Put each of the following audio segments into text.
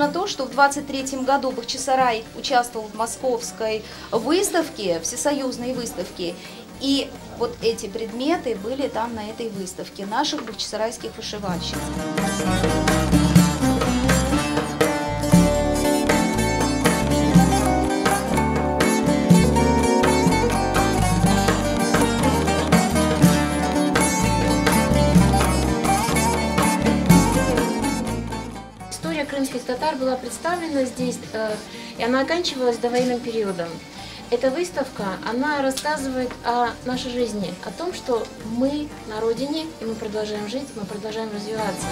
важно то, что в 23 году Бахчисарай участвовал в московской выставке, всесоюзной выставке. И вот эти предметы были там на этой выставке наших бахчисарайских вышивальщиц. История крымских татар была представлена здесь, и она оканчивалась довоенным периодом. Эта выставка, она рассказывает о нашей жизни, о том, что мы на родине, и мы продолжаем жить, мы продолжаем развиваться.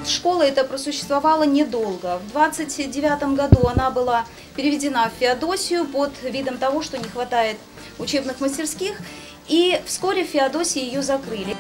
Школа эта просуществовала недолго. В 29 году она была переведена в Феодосию под видом того, что не хватает учебных мастерских, и вскоре в Феодосии ее закрыли.